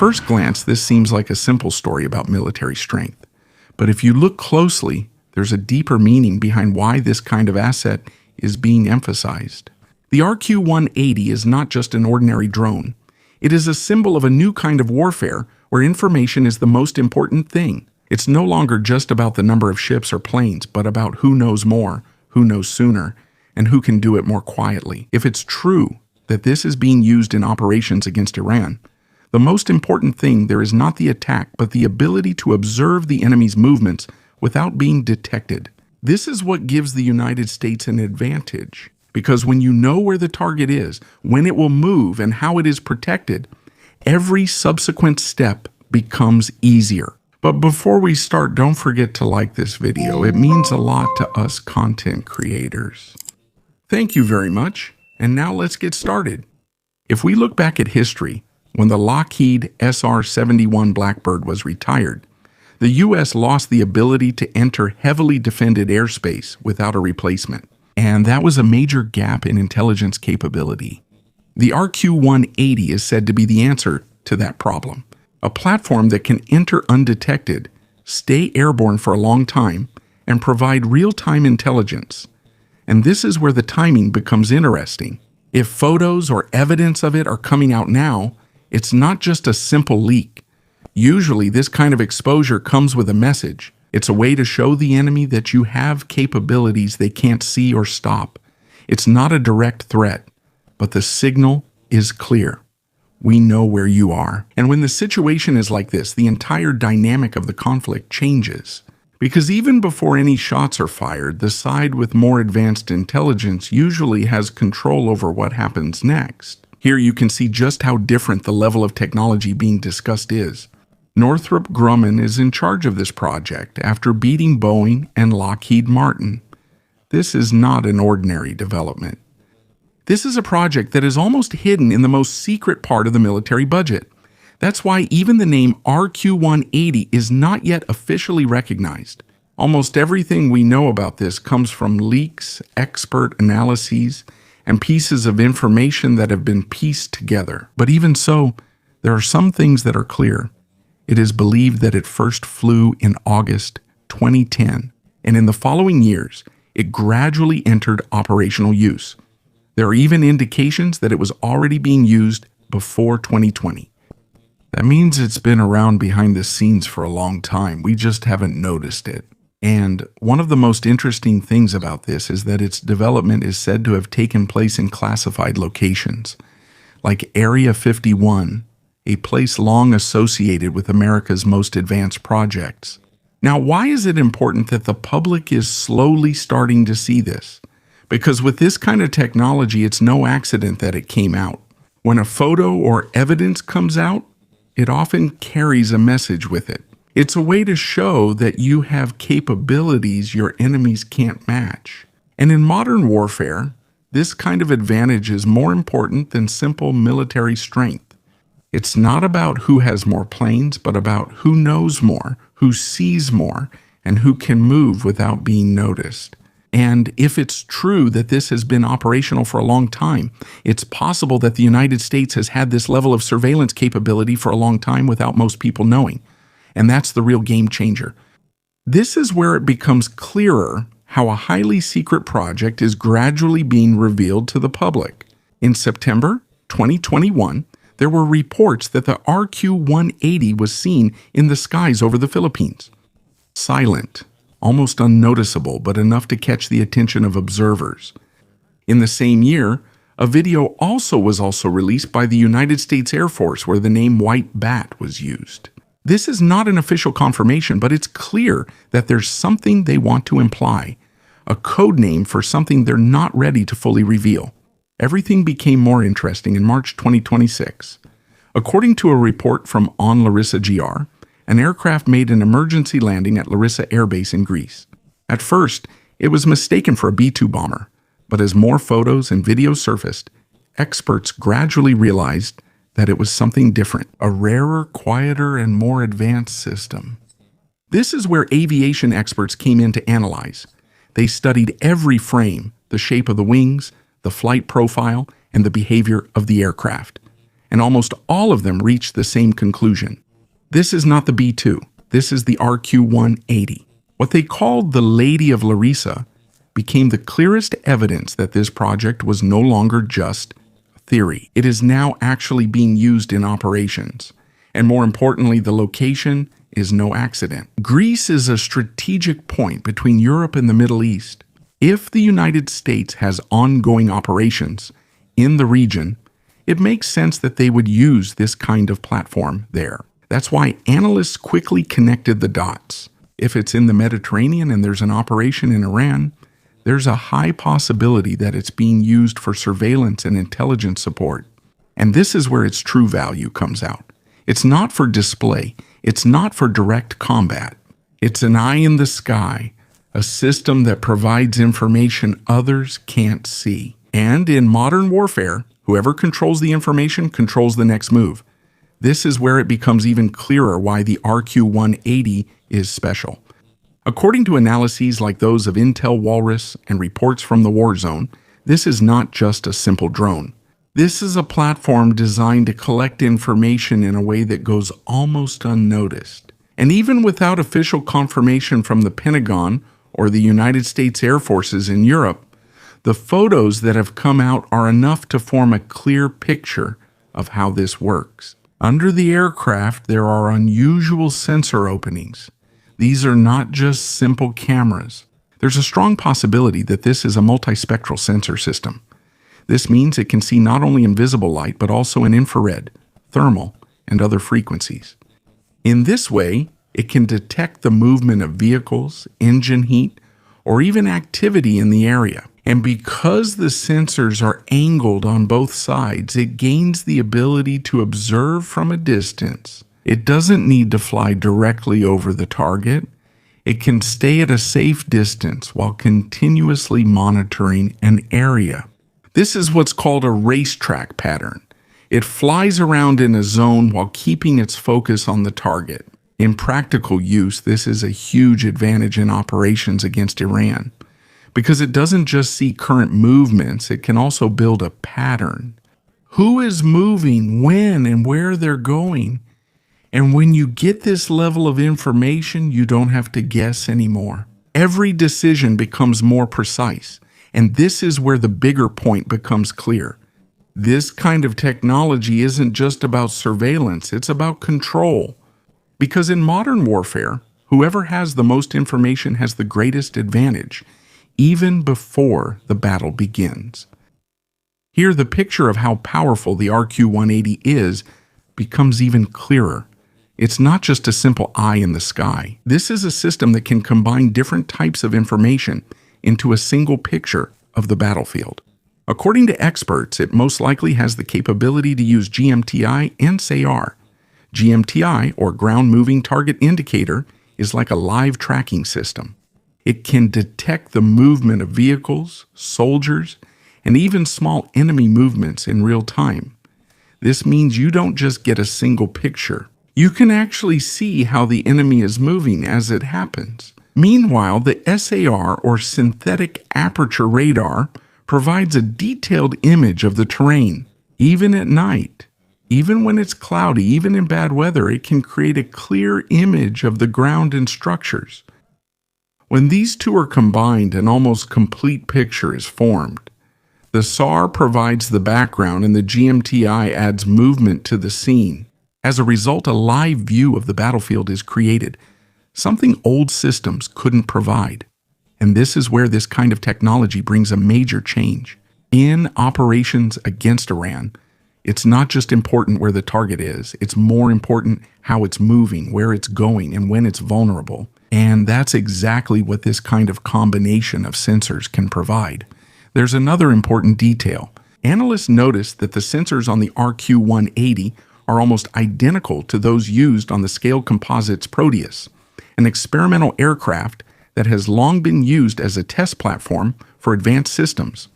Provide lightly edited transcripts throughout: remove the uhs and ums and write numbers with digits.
first glance, this seems like a simple story about military strength. But if you look closely, there's a deeper meaning behind why this kind of asset is being emphasized. The RQ-180 is not just an ordinary drone. It is a symbol of a new kind of warfare where information is the most important thing. It's no longer just about the number of ships or planes, but about who knows more, who knows sooner, and who can do it more quietly. If it's true that this is being used in operations against Iran, the most important thing there is not the attack, but the ability to observe the enemy's movements without being detected. This is what gives the United States an advantage, because when you know where the target is, when it will move, and how it is protected, every subsequent step becomes easier. But before we start, don't forget to like this video. It means a lot to us content creators. Thank you very much. And now let's get started. If we look back at history, when the Lockheed SR-71 Blackbird was retired, the U.S. lost the ability to enter heavily defended airspace without a replacement. And that was a major gap in intelligence capability. The RQ-180 is said to be the answer to that problem. A platform that can enter undetected, stay airborne for a long time, and provide real-time intelligence. And this is where the timing becomes interesting. If photos or evidence of it are coming out now, it's not just a simple leak. Usually, this kind of exposure comes with a message. It's a way to show the enemy that you have capabilities they can't see or stop. It's not a direct threat, but the signal is clear. We know where you are. And when the situation is like this, the entire dynamic of the conflict changes. Because even before any shots are fired, the side with more advanced intelligence usually has control over what happens next. Here you can see just how different the level of technology being discussed is. Northrop Grumman is in charge of this project after beating Boeing and Lockheed Martin. This is not an ordinary development. This is a project that is almost hidden in the most secret part of the military budget. That's why even the name RQ-180 is not yet officially recognized. Almost everything we know about this comes from leaks, expert analyses, and pieces of information that have been pieced together. But even so, there are some things that are clear. It is believed that it first flew in August 2010, and in the following years, it gradually entered operational use. There are even indications that it was already being used before 2020. That means it's been around behind the scenes for a long time. We just haven't noticed it. And one of the most interesting things about this is that its development is said to have taken place in classified locations, like Area 51, a place long associated with America's most advanced projects. Now, why is it important that the public is slowly starting to see this? Because with this kind of technology, it's no accident that it came out. When a photo or evidence comes out, it often carries a message with it. It's a way to show that you have capabilities your enemies can't match. And in modern warfare, this kind of advantage is more important than simple military strength. It's not about who has more planes, but about who knows more, who sees more, and who can move without being noticed. And if it's true that this has been operational for a long time, it's possible that the United States has had this level of surveillance capability for a long time without most people knowing. And that's the real game changer. This is where it becomes clearer how a highly secret project is gradually being revealed to the public. In September 2021, there were reports that the RQ-180 was seen in the skies over the Philippines. Silent, almost unnoticeable, but enough to catch the attention of observers. In the same year, a video was also released by the United States Air Force where the name White Bat was used. This is not an official confirmation, but it's clear that there's something they want to imply, a code name for something they're not ready to fully reveal. Everything became more interesting in March 2026. According to a report from On Larissa GR, an aircraft made an emergency landing at Larissa Air Base in Greece. At first, it was mistaken for a B-2 bomber, but as more photos and videos surfaced, experts gradually realized that it was something different, a rarer, quieter, and more advanced system. This is where aviation experts came in to analyze. They studied every frame, the shape of the wings, the flight profile, and the behavior of the aircraft. and almost all of them reached the same conclusion. This is not the B-2. This is the RQ-180. What they called the Lady of Larissa became the clearest evidence that this project was no longer just a theory. It is now actually being used in operations. And more importantly, the location is no accident. Greece is a strategic point between Europe and the Middle East. If the United States has ongoing operations in the region, it makes sense that they would use this kind of platform there. That's why analysts quickly connected the dots. If it's in the Mediterranean and there's an operation in Iran, there's a high possibility that it's being used for surveillance and intelligence support. And this is where its true value comes out. It's not for display. It's not for direct combat. It's an eye in the sky, a system that provides information others can't see. And in modern warfare, whoever controls the information controls the next move. This is where it becomes even clearer why the RQ-180 is special. According to analyses like those of Intel Walrus and reports from the war zone, this is not just a simple drone. This is a platform designed to collect information in a way that goes almost unnoticed. And even without official confirmation from the Pentagon or the United States Air Forces in Europe, the photos that have come out are enough to form a clear picture of how this works. Under the aircraft, there are unusual sensor openings. These are not just simple cameras. There's a strong possibility that this is a multispectral sensor system. This means it can see not only invisible light, but also in infrared, thermal, and other frequencies. In this way, it can detect the movement of vehicles, engine heat, or even activity in the area. And because the sensors are angled on both sides, it gains the ability to observe from a distance. It doesn't need to fly directly over the target. It can stay at a safe distance while continuously monitoring an area. This is what's called a racetrack pattern. It flies around in a zone while keeping its focus on the target. In practical use, this is a huge advantage in operations against Iran, because it doesn't just see current movements, it can also build a pattern. Who is moving, when, and where they're going. And when you get this level of information, you don't have to guess anymore. Every decision becomes more precise. And this is where the bigger point becomes clear. This kind of technology isn't just about surveillance, it's about control. Because in modern warfare, whoever has the most information has the greatest advantage, even before the battle begins. Here, the picture of how powerful the RQ-180 is becomes even clearer. It's not just a simple eye in the sky. This is a system that can combine different types of information into a single picture of the battlefield. According to experts, it most likely has the capability to use GMTI and SAR. GMTI, or Ground Moving Target Indicator, is like a live tracking system. It can detect the movement of vehicles, soldiers, and even small enemy movements in real time. This means you don't just get a single picture. You can actually see how the enemy is moving as it happens. Meanwhile, the SAR, or synthetic aperture radar, provides a detailed image of the terrain. Even at night, even when it's cloudy, even in bad weather, it can create a clear image of the ground and structures. When these two are combined, an almost complete picture is formed. The SAR provides the background and the GMTI adds movement to the scene. As a result, a live view of the battlefield is created, something old systems couldn't provide. And this is where this kind of technology brings a major change. In operations against Iran, it's not just important where the target is, it's more important how it's moving, where it's going, and when it's vulnerable. And that's exactly what this kind of combination of sensors can provide. There's another important detail. Analysts noticed that the sensors on the RQ-180 are almost identical to those used on the Scale Composites Proteus, an experimental aircraft that has long been used as a test platform for advanced systems.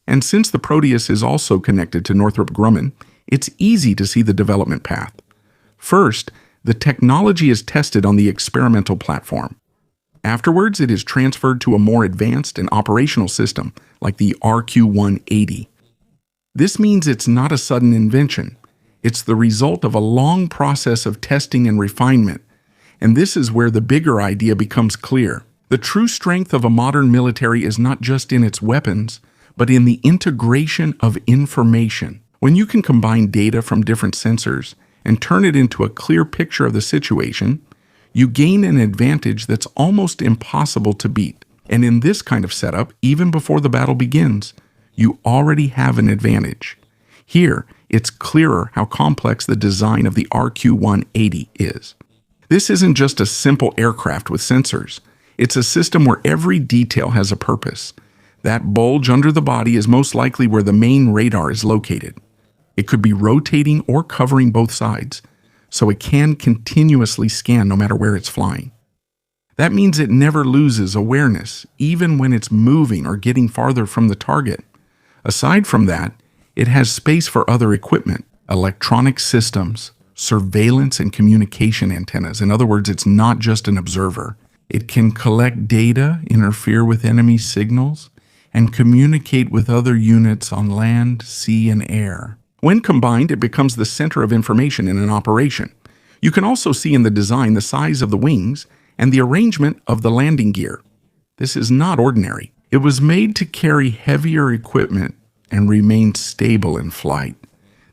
And since the Proteus is also connected to Northrop Grumman, it's easy to see the development path. First, the technology is tested on the experimental platform. Afterwards, it is transferred to a more advanced and operational system, like the RQ-180. This means it's not a sudden invention. It's the result of a long process of testing and refinement, and this is where the bigger idea becomes clear. The true strength of a modern military is not just in its weapons, but in the integration of information. When you can combine data from different sensors and turn it into a clear picture of the situation, you gain an advantage that's almost impossible to beat. And in this kind of setup, even before the battle begins, you already have an advantage. Here, it's clearer how complex the design of the RQ-180 is. This isn't just a simple aircraft with sensors. It's a system where every detail has a purpose. That bulge under the body is most likely where the main radar is located. It could be rotating or covering both sides, so it can continuously scan no matter where it's flying. That means it never loses awareness, even when it's moving or getting farther from the target. Aside from that, it has space for other equipment, electronic systems, surveillance and communication antennas. In other words, it's not just an observer. It can collect data, interfere with enemy signals, and communicate with other units on land, sea, and air. When combined, it becomes the center of information in an operation. You can also see in the design the size of the wings and the arrangement of the landing gear. This is not ordinary. It was made to carry heavier equipment and remain stable in flight.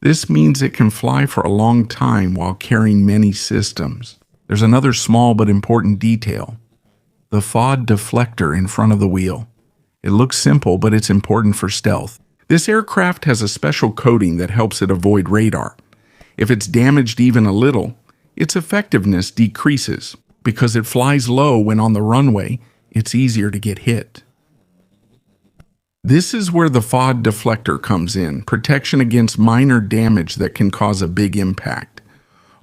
This means it can fly for a long time while carrying many systems. There's another small but important detail: the FOD deflector in front of the wheel. It looks simple, but it's important for stealth. This aircraft has a special coating that helps it avoid radar. If it's damaged even a little, its effectiveness decreases. Because it flies low when on the runway, it's easier to get hit. This is where the FOD deflector comes in, protection against minor damage that can cause a big impact.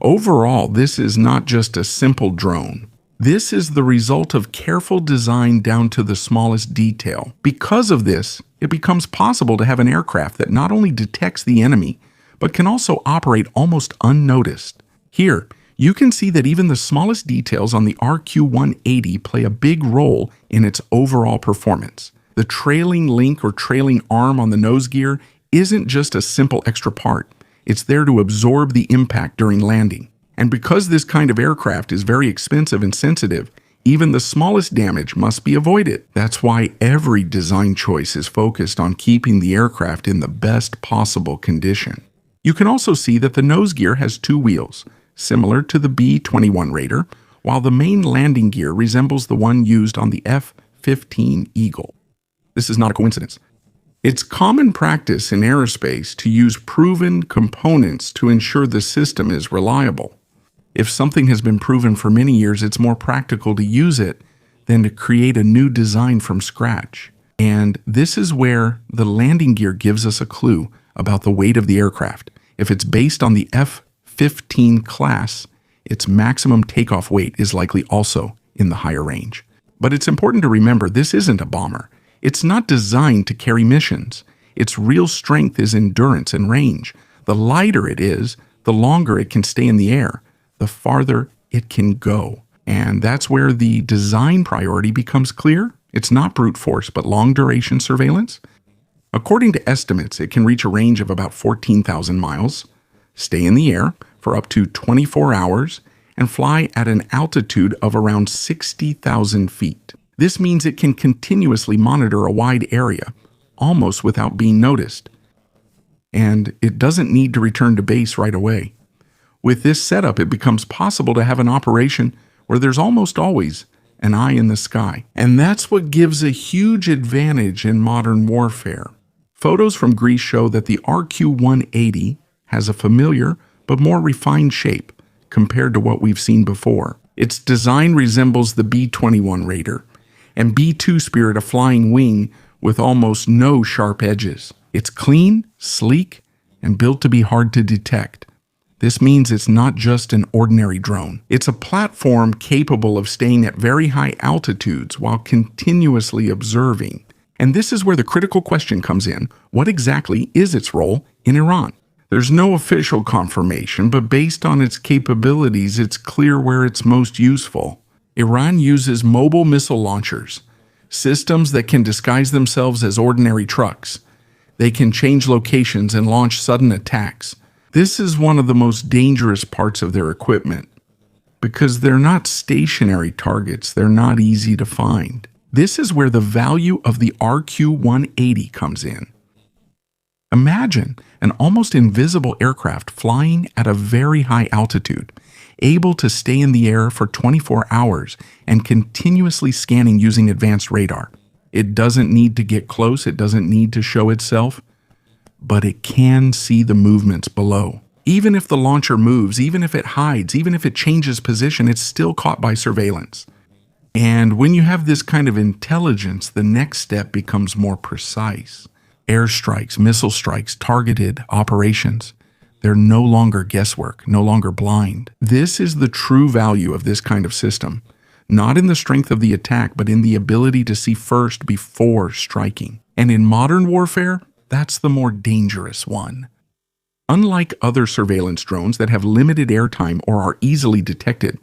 Overall, this is not just a simple drone. This is the result of careful design down to the smallest detail. Because of this, it becomes possible to have an aircraft that not only detects the enemy, but can also operate almost unnoticed. Here, you can see that even the smallest details on the RQ-180 play a big role in its overall performance. The trailing link or trailing arm on the nose gear isn't just a simple extra part. It's there to absorb the impact during landing. And because this kind of aircraft is very expensive and sensitive, even the smallest damage must be avoided. That's why every design choice is focused on keeping the aircraft in the best possible condition. You can also see that the nose gear has two wheels, similar to the B-21 Raider, while the main landing gear resembles the one used on the F-15 Eagle. This is not a coincidence. It's common practice in aerospace to use proven components to ensure the system is reliable. If something has been proven for many years, it's more practical to use it than to create a new design from scratch. And this is where the landing gear gives us a clue about the weight of the aircraft. If it's based on the F-15 class, its maximum takeoff weight is likely also in the higher range. But it's important to remember this isn't a bomber. It's not designed to carry missions. Its real strength is endurance and range. The lighter it is, the longer it can stay in the air, the farther it can go. And that's where the design priority becomes clear. It's not brute force, but long-duration surveillance. According to estimates, it can reach a range of about 14,000 miles, stay in the air for up to 24 hours, and fly at an altitude of around 60,000 feet. This means it can continuously monitor a wide area, almost without being noticed. And it doesn't need to return to base right away. With this setup, it becomes possible to have an operation where there's almost always an eye in the sky. And that's what gives a huge advantage in modern warfare. Photos from Greece show that the RQ-180 has a familiar but more refined shape compared to what we've seen before. Its design resembles the B-21 Raider and B-2 Spirit, a flying wing with almost no sharp edges. It's clean, sleek, and built to be hard to detect. This means it's not just an ordinary drone. It's a platform capable of staying at very high altitudes while continuously observing. And this is where the critical question comes in: what exactly is its role in Iran? There's no official confirmation, but based on its capabilities, it's clear where it's most useful. Iran uses mobile missile launchers, systems that can disguise themselves as ordinary trucks. They can change locations and launch sudden attacks. This is one of the most dangerous parts of their equipment because they're not stationary targets. They're not easy to find. This is where the value of the RQ-180 comes in. Imagine an almost invisible aircraft flying at a very high altitude, able to stay in the air for 24 hours and continuously scanning using advanced radar. It doesn't need to get close, it doesn't need to show itself, but it can see the movements below. Even if the launcher moves, even if it hides, even if it changes position, it's still caught by surveillance. And when you have this kind of intelligence, the next step becomes more precise. Airstrikes, missile strikes, targeted operations. They're no longer guesswork, no longer blind. This is the true value of this kind of system, not in the strength of the attack, but in the ability to see first before striking. And in modern warfare, that's the more dangerous one. Unlike other surveillance drones that have limited airtime or are easily detected,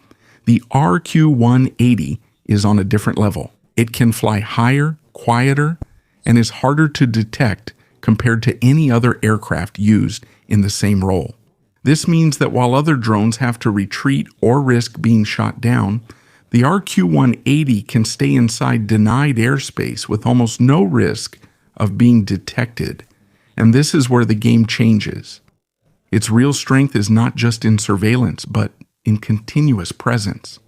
the RQ-180 is on a different level. It can fly higher, quieter, and is harder to detect compared to any other aircraft used in the same role. This means that while other drones have to retreat or risk being shot down, the RQ-180 can stay inside denied airspace with almost no risk of being detected. And this is where the game changes. Its real strength is not just in surveillance, but in continuous presence.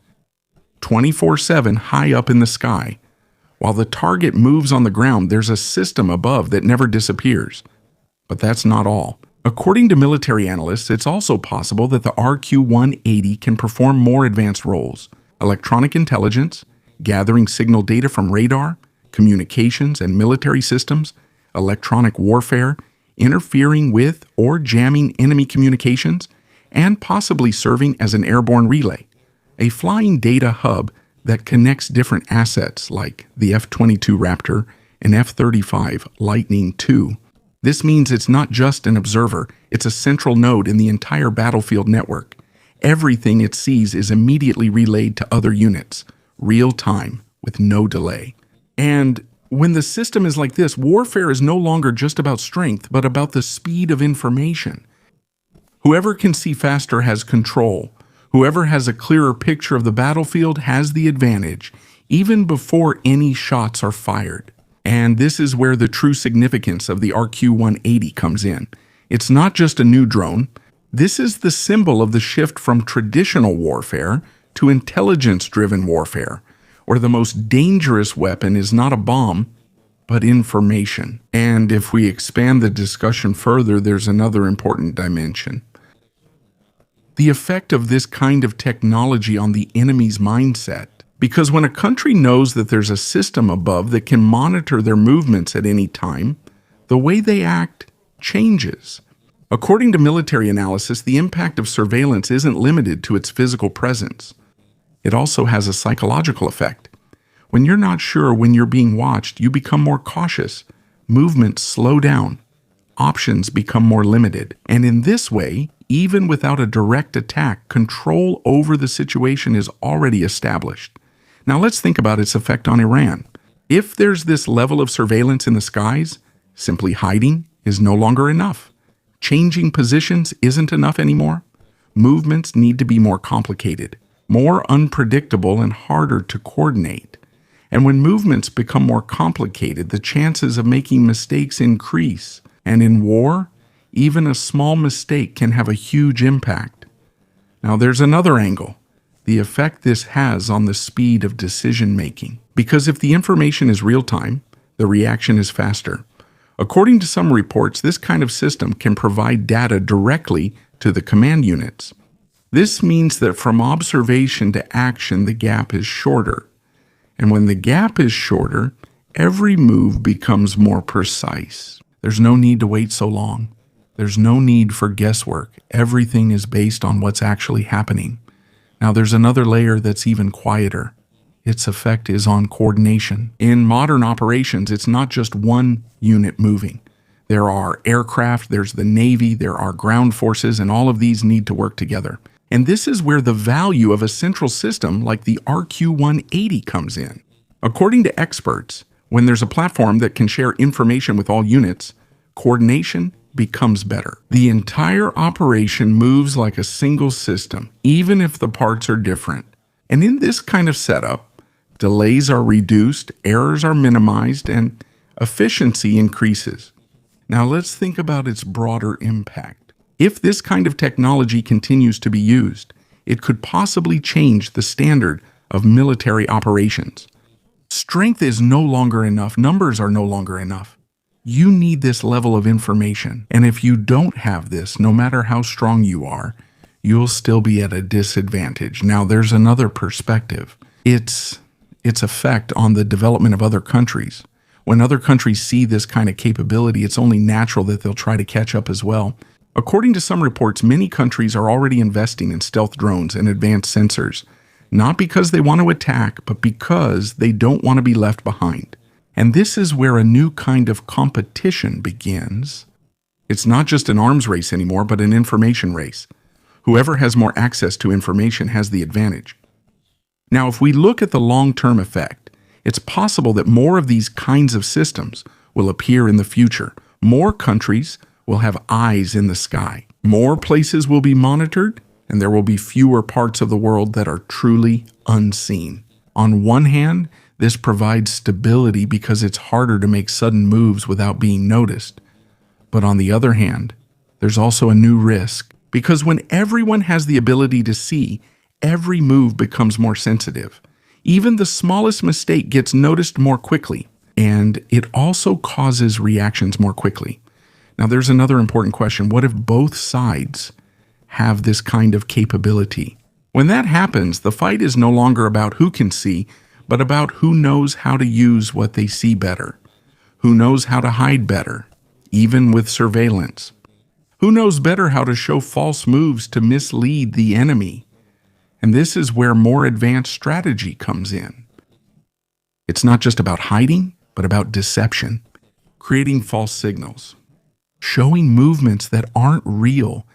24/7 high up in the sky. While the target moves on the ground, there's a system above that never disappears. But that's not all. According to military analysts, it's also possible that the RQ-180 can perform more advanced roles: electronic intelligence, gathering signal data from radar, communications and military systems, electronic warfare, interfering with or jamming enemy communications, and possibly serving as an airborne relay, a flying data hub that connects different assets like the F-22 Raptor and F-35 Lightning II. This means it's not just an observer, it's a central node in the entire battlefield network. Everything it sees is immediately relayed to other units, real time, with no delay. And when the system is like this, warfare is no longer just about strength, but about the speed of information. Whoever can see faster has control. Whoever has a clearer picture of the battlefield has the advantage, even before any shots are fired. And this is where the true significance of the RQ-180 comes in. It's not just a new drone. This is the symbol of the shift from traditional warfare to intelligence-driven warfare, where the most dangerous weapon is not a bomb, but information. And if we expand the discussion further, there's another important dimension. The effect of this kind of technology on the enemy's mindset. Because when a country knows that there's a system above that can monitor their movements at any time, the way they act changes. According to military analysis, the impact of surveillance isn't limited to its physical presence. It also has a psychological effect. When you're not sure when you're being watched, you become more cautious. Movements slow down. Options become more limited. And in this way, even without a direct attack, control over the situation is already established. Now let's think about its effect on Iran. If there's this level of surveillance in the skies, simply hiding is no longer enough. Changing positions isn't enough anymore. Movements need to be more complicated, more unpredictable, and harder to coordinate. And when movements become more complicated, the chances of making mistakes increase. And in war, even a small mistake can have a huge impact. Now there's another angle, the effect this has on the speed of decision-making. Because if the information is real-time, the reaction is faster. According to some reports, this kind of system can provide data directly to the command units. This means that from observation to action, the gap is shorter. And when the gap is shorter, every move becomes more precise. There's no need to wait so long. There's no need for guesswork. Everything is based on what's actually happening. Now there's another layer that's even quieter. Its effect is on coordination. In modern operations, it's not just one unit moving. There are aircraft, there's the Navy, there are ground forces, and all of these need to work together. And this is where the value of a central system like the RQ-180 comes in. According to experts, when there's a platform that can share information with all units, coordination becomes better. The entire operation moves like a single system, even if the parts are different. And in this kind of setup, delays are reduced, errors are minimized, and efficiency increases. Now let's think about its broader impact. If this kind of technology continues to be used, it could possibly change the standard of military operations. Strength is no longer enough. Numbers are no longer enough. You need this level of information. And if you don't have this, no matter how strong you are, you'll still be at a disadvantage. Now, there's another perspective. Its effect on the development of other countries. When other countries see this kind of capability, it's only natural that they'll try to catch up as well. According to some reports, many countries are already investing in stealth drones and advanced sensors, not because they want to attack, but because they don't want to be left behind. And this is where a new kind of competition begins. It's not just an arms race anymore, but an information race. Whoever has more access to information has the advantage. Now, if we look at the long-term effect, it's possible that more of these kinds of systems will appear in the future. More countries will have eyes in the sky. More places will be monitored, and there will be fewer parts of the world that are truly unseen. On one hand, this provides stability because it's harder to make sudden moves without being noticed. But on the other hand, there's also a new risk, because when everyone has the ability to see, every move becomes more sensitive. Even the smallest mistake gets noticed more quickly, and it also causes reactions more quickly. Now, there's another important question. What if both sides have this kind of capability? When that happens, the fight is no longer about who can see, but about who knows how to use what they see better, who knows how to hide better, even with surveillance, who knows better how to show false moves to mislead the enemy. And this is where more advanced strategy comes in. It's not just about hiding, but about deception, creating false signals, showing movements that aren't real.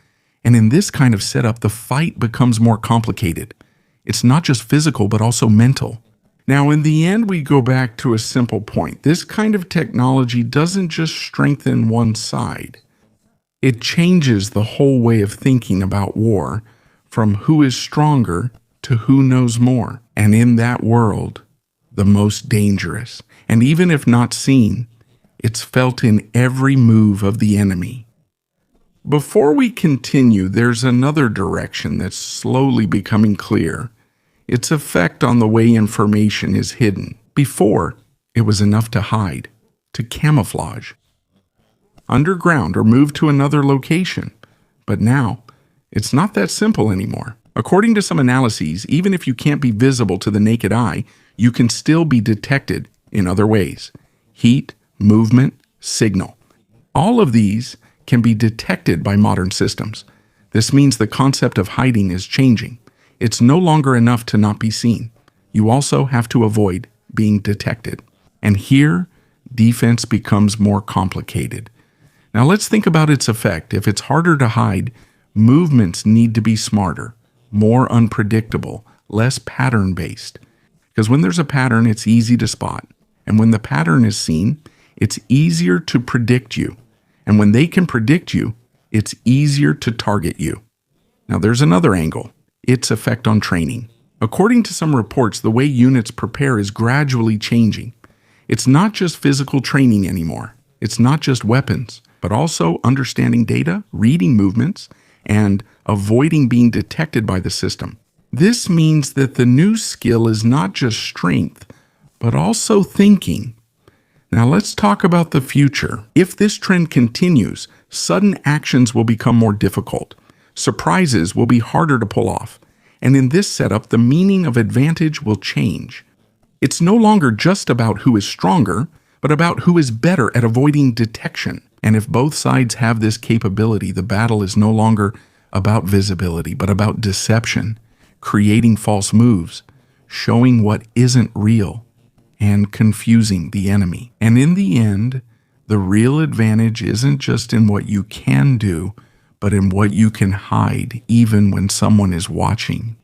And in this kind of setup, the fight becomes more complicated. It's not just physical, but also mental. Now, in the end, we go back to a simple point. This kind of technology doesn't just strengthen one side. It changes the whole way of thinking about war, from who is stronger to who knows more. And in that world, the most dangerous. And even if not seen, it's felt in every move of the enemy. Before we continue, there's another direction that's slowly becoming clear. Its effect on the way information is hidden. Before, it was enough to hide, to camouflage, underground, or move to another location. But now, it's not that simple anymore. According to some analyses, even if you can't be visible to the naked eye, you can still be detected in other ways. Heat, movement, signal. All of these can be detected by modern systems. This means the concept of hiding is changing. It's no longer enough to not be seen. You also have to avoid being detected. And here, defense becomes more complicated. Now let's think about its effect. If it's harder to hide, movements need to be smarter, more unpredictable, less pattern-based. Because when there's a pattern, it's easy to spot. And when the pattern is seen, it's easier to predict you. And when they can predict you, it's easier to target you. Now there's another angle. Its effect on training. According to some reports, the way units prepare is gradually changing. It's not just physical training anymore. It's not just weapons, but also understanding data, reading movements, and avoiding being detected by the system. This means that the new skill is not just strength, but also thinking. Now let's talk about the future. If this trend continues, sudden actions will become more difficult. Surprises will be harder to pull off. And in this setup, the meaning of advantage will change. It's no longer just about who is stronger, but about who is better at avoiding detection. And if both sides have this capability, the battle is no longer about visibility, but about deception, creating false moves, showing what isn't real, and confusing the enemy. And in the end, the real advantage isn't just in what you can do, but in what you can hide even when someone is watching.